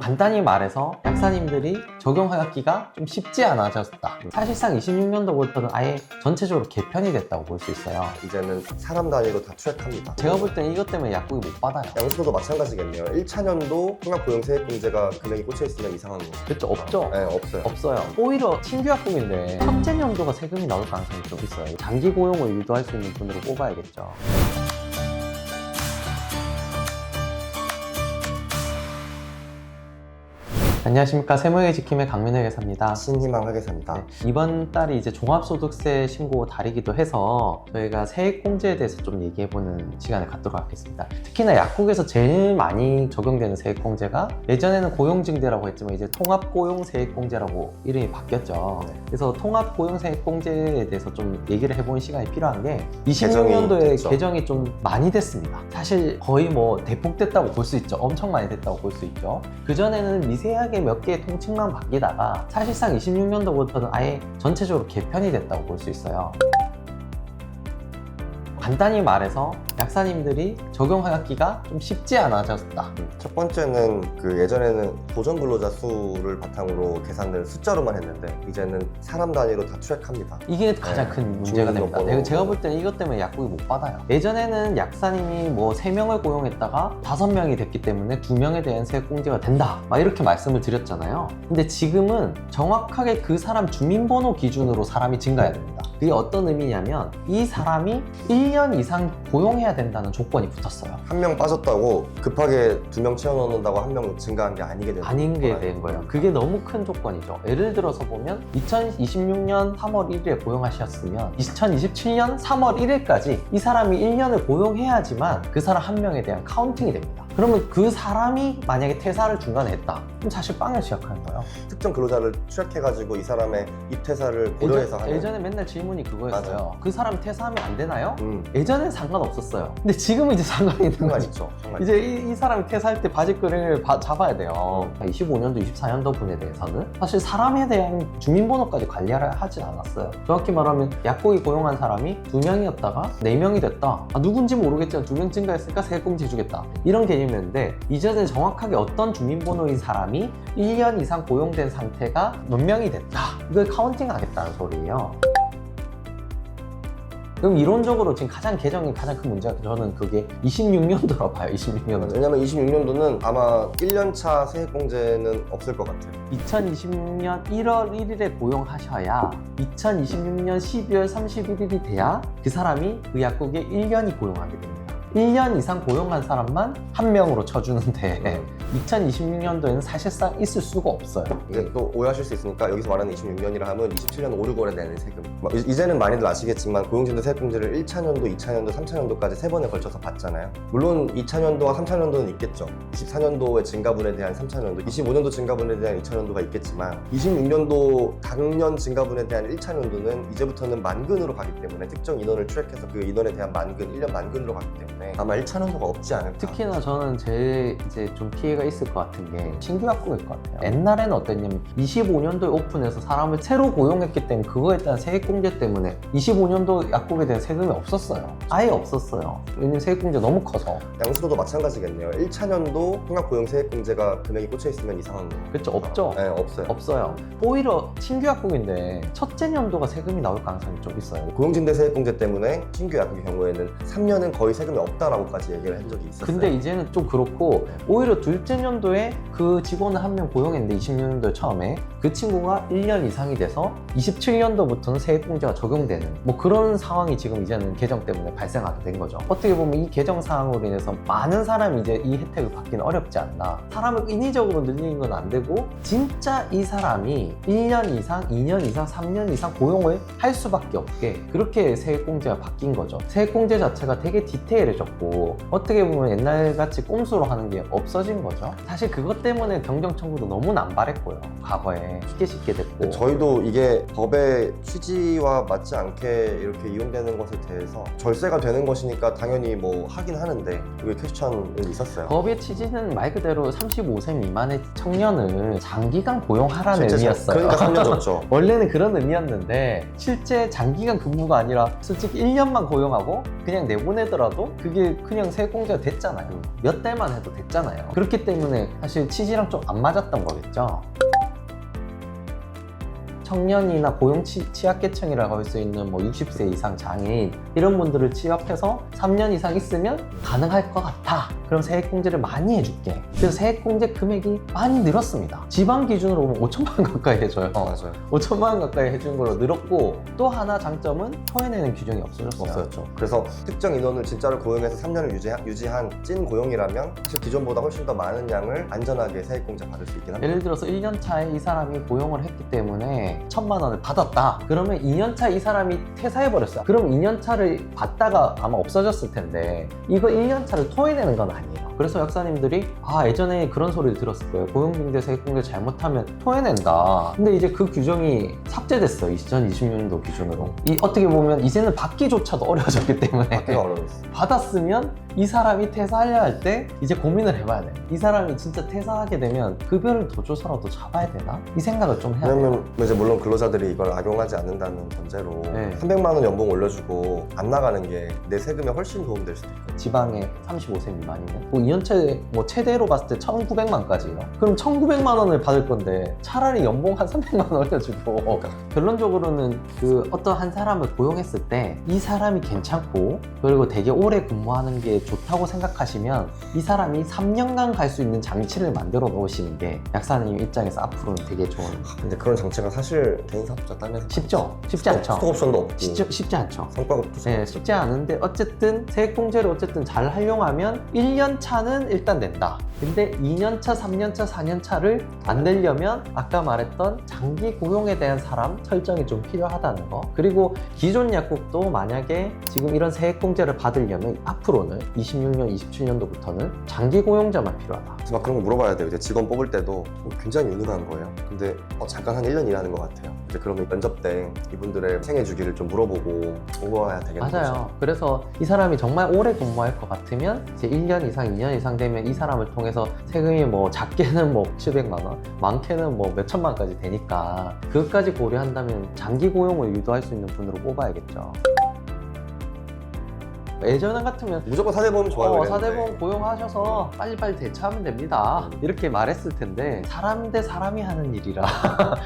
간단히 말해서 약사님들이 적용하기가 좀 쉽지 않아졌다. 사실상 26년도부터는 아예 전체적으로 개편이 됐다고 볼 수 있어요. 이제는 사람 단위로 다 트랙합니다. 제가 볼 때는 이것 때문에 약국이 못 받아요. 양수도 마찬가지겠네요. 1차년도 통합고용세액공제가 금액이 꽂혀있으면 이상한 거. 그렇죠? 없죠? 네, 없어요. 없어요. 오히려 신규 약국인데 첫째 년도가 세금이 나올 가능성이 좀 있어요. 장기 고용을 유도할 수 있는 분으로 뽑아야겠죠. 안녕하십니까. 세무회계 지킴의 강민호 회계사입니다. 신희망 회계사입니다. 네, 이번 달이 이제 종합소득세 신고 달이기도 해서 저희가 세액공제에 대해서 좀 얘기해보는 시간을 갖도록 하겠습니다. 특히나 약국에서 제일 많이 적용되는 세액공제가 예전에는 고용증대라고 했지만 이제 통합고용세액공제라고 이름이 바뀌었죠. 네. 그래서 통합고용세액공제에 대해서 좀 얘기를 해보는 시간이 필요한 게 개정이 26년도에 됐죠. 개정이 좀 많이 됐습니다. 사실 거의 뭐 대폭 됐다고 볼 수 있죠. 엄청 많이 됐다고 볼 수 있죠. 그전에는 미세하게 몇 개의 통칭만 바뀌다가 사실상 26년도부터는 아예 전체적으로 개편이 됐다고 볼 수 있어요. 간단히 말해서 약사님들이 적용하기가 좀 쉽지 않아졌다. 첫 번째는 예전에는 도전 근로자 수를 바탕으로 계산을 숫자로만 했는데 이제는 사람 단위로 다 트랙합니다. 이게 가장 네. 큰 문제가 됩니다. 주민등록번호. 제가 볼 때는 이것 때문에 약국이 못 받아요. 예전에는 약사님이 뭐 3명을 고용했다가 5명이 됐기 때문에 2명에 대한 세액공제가 된다 막 이렇게 말씀을 드렸잖아요. 근데 지금은 정확하게 그 사람 주민번호 기준으로 사람이 증가해야 됩니다. 그게 어떤 의미냐면 이 사람이 1년 이상 고용해야 된다는 조건이 붙었어요. 한 명 빠졌다고 급하게 2명 채워넣는다고 한 명 증가한 게 아니게 되는 아닌 게 거예요. 된 거예요. 그게 너무 큰 조건이죠. 예를 들어서 보면 2026년 3월 1일에 고용하셨으면 2027년 3월 1일까지 이 사람이 1년을 고용해야지만 그 사람 한 명에 대한 카운팅이 됩니다. 그러면 그 사람이 만약에 퇴사를 중간에 했다. 그럼 사실 빵을 시작하는 거예요. 특정 근로자를 트랙해가지고 이 사람의 입퇴사를 고려해서 하는. 예전에 맨날 질문이 그거였어요. 맞아요. 그 사람 퇴사하면 안 되나요? 음, 예전엔 상관없었어요. 근데 지금은 이제 상관이 있는 상관 거지. 있죠. 상관 이제 이 사람이 퇴사할 때 바지끈을 잡아야 돼요. 25년도, 24년도 분에 대해서는 사실 사람에 대한 주민번호까지 관리를 하진 않았어요. 정확히 말하면 약국이 고용한 사람이 2명이었다가 4명이 됐다. 누군지 모르겠지만 2명 증가했으니까 세액공제 주겠다. 이런 개념이었는데 이제는 정확하게 어떤 주민번호인 사람이 1년 이상 고용된 상태가 몇 명이 됐다. 이걸 카운팅 하겠다는 소리예요. 그럼 이론적으로 지금 개정이 가장 큰 문제가 저는 그게 26년도라고 봐요. 26년도. 왜냐면 26년도는 아마 1년차 세액공제는 없을 것 같아요. 2026년 1월 1일에 고용하셔야 2026년 12월 31일이 돼야 그 사람이 그 약국에 1년이 고용하게 됩니다. 1년 이상 고용한 사람만 한 명으로 쳐주는데 2026년도에는 사실상 있을 수가 없어요. 이제 또 오해하실 수 있으니까 여기서 말하는 26년이라 하면 27년 5, 6월에 내는 세금. 이제는 많이들 아시겠지만 고용진대 세액공제를 1차년도, 2차년도, 3차년도까지 3번에 걸쳐서 받잖아요. 물론 2차년도와 3차년도는 있겠죠. 24년도의 증가분에 대한 3차년도, 25년도 증가분에 대한 2차년도가 있겠지만 26년도 당년 증가분에 대한 1차년도는 이제부터는 만근으로 가기 때문에 특정 인원을 트랙해서 그 인원에 대한 만근, 1년 만근으로 가기 때문에 아마 1차년도가 없지 않을까. 특히나 저는 제일 이제 좀 피해가 있을 것 같은 게 신규 약국일 것 같아요. 옛날에는 어땠냐면 25년도에 오픈해서 사람을 새로 고용했기 때문에 그거에 대한 세액공제 때문에 25년도 약국에 대한 세금이 없었어요. 아예 없었어요. 왜냐면 세액공제 너무 커서. 양수도도 마찬가지겠네요. 1차년도 통합고용세액공제가 금액이 꽂혀있으면 이상한 거. 그렇죠. 없죠. 네, 없어요. 없어요. 오히려 신규 약국인데 첫째 년도가 세금이 나올 가능성이 좀 있어요. 고용진대 세액공제 때문에 신규 약국의 경우에는 3년은 거의 세금이 없다라고까지 얘기를 한 적이 있었어요. 근데 이제는 좀 그렇고 오히려 둘째 년도에 그 직원을 한 명 고용했는데 26년도에 처음에 그 친구가 1년 이상이 돼서 27년도부터는 세액공제가 적용되는 뭐 그런 상황이 지금 이제는 개정 때문에 발생하게 된 거죠. 어떻게 보면 이 개정 사항으로 인해서 많은 사람이 이제 이 혜택을 받기는 어렵지 않나. 사람을 인위적으로 늘리는 건 안 되고 진짜 이 사람이 1년 이상, 2년 이상, 3년 이상 고용을 할 수밖에 없게 그렇게 세액공제가 바뀐 거죠. 세액공제 자체가 되게 디테일해졌고 어떻게 보면 옛날같이 꼼수로 하는 게 없어진 거죠. 사실 그것 때문에 경정청구도 너무 남발했고요. 과거에 쉽게 됐고. 저희도 이게 법의 취지와 맞지 않게 이렇게 이용되는 것에 대해서 절세가 되는 것이니까 당연히 뭐 하긴 하는데 그게 퀘스천은 있었어요. 법의 취지는 말 그대로 35세 미만의 청년을 장기간 고용하라는 실제 의미였어요. 그러니까 3년 줬죠. 원래는 그런 의미였는데 실제 장기간 근무가 아니라 솔직히 1년만 고용하고 그냥 내보내더라도 그 그게 그냥 세액공제가 됐잖아요. 몇 달만 해도 됐잖아요. 그렇기 때문에 사실 취지랑 좀 안 맞았던 거겠죠. 청년이나 고용 취약계층이라고 할 수 있는 뭐 60세 이상 장애인 이런 분들을 취업해서 3년 이상 있으면 가능할 것 같아. 그럼 세액공제를 많이 해줄게. 그래서 세액공제 금액이 많이 늘었습니다. 지방 기준으로 보면 5천만 원 가까이 해줘요. 맞아요. 5천만 원 가까이 해준 걸로 늘었고, 또 하나 장점은 토해내는 규정이 없어졌어요. 없었죠. 그래서 특정 인원을 진짜로 고용해서 3년을 유지한 찐 고용이라면 사실 기존보다 훨씬 더 많은 양을 안전하게 세액공제 받을 수 있긴 합니다. 예를 들어서 1년 차에 이 사람이 고용을 했기 때문에 1,000만 원을 받았다. 그러면 2년 차 이 사람이 퇴사해버렸어요. 그럼 2년 차를 받다가 아마 없어졌을 텐데 이거 1년 차를 토해내는 건 아니에요. 그래서 약사님들이 예전에 그런 소리를 들었을 거예요. 고용빙대 세액공제 잘못하면 토해낸다. 근데 이제 그 규정이 삭제됐어요. 2020년도 기준으로. 어떻게 보면 이제는 받기조차도 어려워졌기 때문에 받기가 어려웠어요. 받았으면 이 사람이 퇴사하려 할 때 이제 고민을 해봐야 돼. 이 사람이 진짜 퇴사하게 되면 급여를 더 줘서라도 잡아야 되나? 이 생각을 좀 해야 돼요. 왜냐면 이제 물론 근로자들이 이걸 악용하지 않는다는 전제로 네. 300만 원 연봉 올려주고 안 나가는 게 내 세금에 훨씬 도움될 수도 있거든요. 지방에 35세 미만이면 뭐 2년째 뭐 최대로 봤을 때 1,900만까지요. 그럼 1,900만 원을 받을 건데 차라리 연봉 한 300만 원 올려주고 결론적으로는 그 어떤 한 사람을 고용했을 때 이 사람이 괜찮고 그리고 되게 오래 근무하는 게 좋다고 생각하시면 이 사람이 3년간 갈 수 있는 장치를 만들어 놓으시는 게 약사님 입장에서 앞으로는 되게 좋은. 근데 그런 장치가 사실 개인 사업자 딴에서 쉽죠? 쉽지 않죠? 스톡옵션도 없고 쉽지 않죠? 성과급도 네, 쉽지 않은데 어쨌든 세액공제를 어쨌든 잘 활용하면 1년 차는 일단 낸다. 근데 2년 차, 3년 차, 4년 차를 안 내려면 아까 말했던 장기 고용에 대한 사람 설정이 좀 필요하다는 거. 그리고 기존 약국도 만약에 지금 이런 세액공제를 받으려면 앞으로는 26년, 27년도부터는 장기 고용자만 필요하다. 막 그런 거 물어봐야 돼요. 이제 직원 뽑을 때도 굉장히 유능한 거예요. 근데 잠깐 한 1년 일하는 것 같아요. 이제 그러면 면접 때 이분들의 생애 주기를 좀 물어보고 뽑아야 되겠는 맞아요. 거죠. 그래서 이 사람이 정말 오래 근무할 것 같으면 이제 1년 이상, 2년 이상 되면 이 사람을 통해서 세금이 뭐 작게는 뭐 700만 원, 많게는 뭐 몇천만 원까지 되니까 그것까지 고려한다면 장기 고용을 유도할 수 있는 분으로 뽑아야겠죠. 예전 같으면 무조건 사대보험 좋아요. 사대보험 고용하셔서 빨리빨리 대처하면 됩니다. 이렇게 말했을 텐데 사람 대 사람이 하는 일이라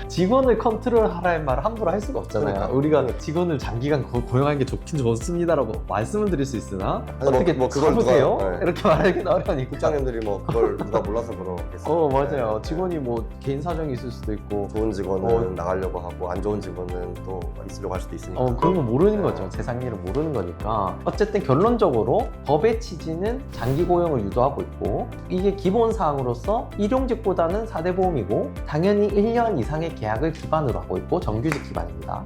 직원을 컨트롤하라는 말을 함부로 할 수가 없잖아요. 그러니까. 우리가 직원을 장기간 고용하는 게 좋긴 좋습니다라고 말씀을 드릴 수 있으나 아니, 어떻게 뭐 그걸 잡으세요? 누가, 네. 이렇게 말하기는 어려우니까. 국장님들이 뭐 그걸 누가 몰라서 그러겠어요. 맞아요. 네. 직원이 뭐 개인 사정이 있을 수도 있고 좋은 직원은 나가려고 하고 안 좋은 직원은 또 있으려고 할 수도 있으니까. 그런 거 모르는 네. 거죠. 세상 일을 모르는 거니까. 어쨌든 결론적으로 법의 취지는 장기 고용을 유도하고 있고 이게 기본 사항으로서 일용직보다는 사대보험이고 당연히 1년 이상의 계약을 기반으로 하고 있고 정규직 기반입니다.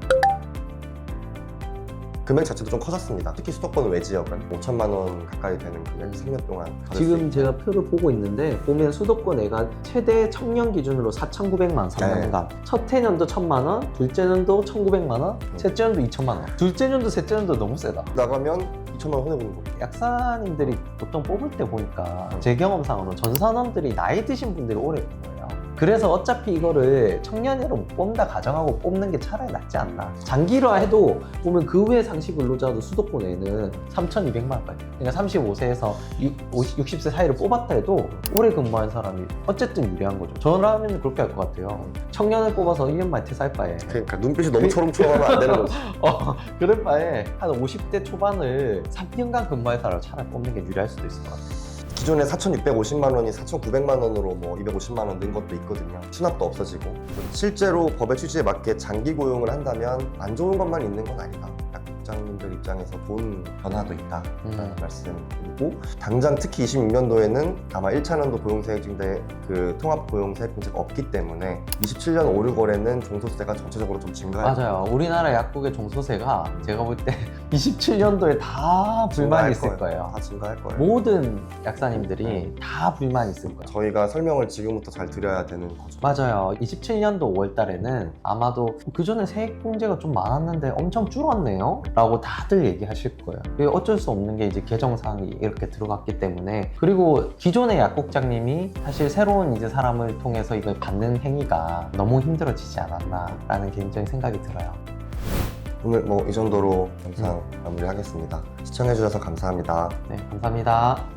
금액 자체도 좀 커졌습니다. 특히 수도권 외 지역은 5천만 원 가까이 되는 금액 3년 동안 받을 수 지금 있는. 제가 표를 보고 있는데 보면 수도권 애가 최대 청년 기준으로 4,900만 원 3년간 첫 해년도 1,000만 원, 둘째 년도 1,900만 원, 셋째 년도 2,000만 원. 둘째 년도 셋째 년도 너무 세다. 나가면 2천만 원 손해보는 거예요. 약사님들이 보통 뽑을 때 보니까 제 경험상으로 전산원들이 나이 드신 분들이 오래 뽑아요. 그래서 어차피 이거를 청년으로 못 뽑는다 가정하고 뽑는 게 차라리 낫지 않나. 장기로 해도 보면 그 외 상시 근로자도 수도권에는 3,200만 원까지. 그러니까 35세에서 60세 사이를 뽑았다 해도 오래 근무한 사람이 어쨌든 유리한 거죠. 저라면 그렇게 할 것 같아요. 청년을 뽑아서 1년 만에 퇴사할 바에 그러니까 눈빛이 너무 초롱초롱하면 안 되는 거지. 그럴 바에 한 50대 초반을 3년간 근무할 사람을 차라리 뽑는 게 유리할 수도 있을 것 같아요. 기존에 4,650만 원이 4,900만 원으로 뭐 250만 원 는 것도 있거든요. 수납도 없어지고. 실제로 법의 취지에 맞게 장기 고용을 한다면 안 좋은 것만 있는 건 아니다. 약국장님들 입장에서 본 변화도 있다라는 말씀드리고, 당장 특히 26년도에는 아마 1차년도 고용세액인데 그 통합고용세액공제가 없기 때문에 27년 5, 6월에는 종소세가 전체적으로 좀 증가할 맞아요. 우리나라 약국의 종소세가 제가 볼 때 27년도에 다 불만이 있을 거예요. 다 증가할 거예요. 모든 약사님들이 다 불만이 있을 거예요. 저희가 설명을 지금부터 잘 드려야 되는 거죠. 맞아요. 27년도 5월 달에는 아마도 그전에 세액공제가 좀 많았는데 엄청 줄었네요 라고 다들 얘기하실 거예요. 이게 어쩔 수 없는 게 이제 개정사항이 이렇게 들어갔기 때문에. 그리고 기존의 약국장님이 사실 새로운 이제 사람을 통해서 이걸 받는 행위가 너무 힘들어지지 않았나 라는 개인적인 생각이 들어요. 오늘 뭐 이 정도로 영상 마무리하겠습니다. 시청해주셔서 감사합니다. 네, 감사합니다.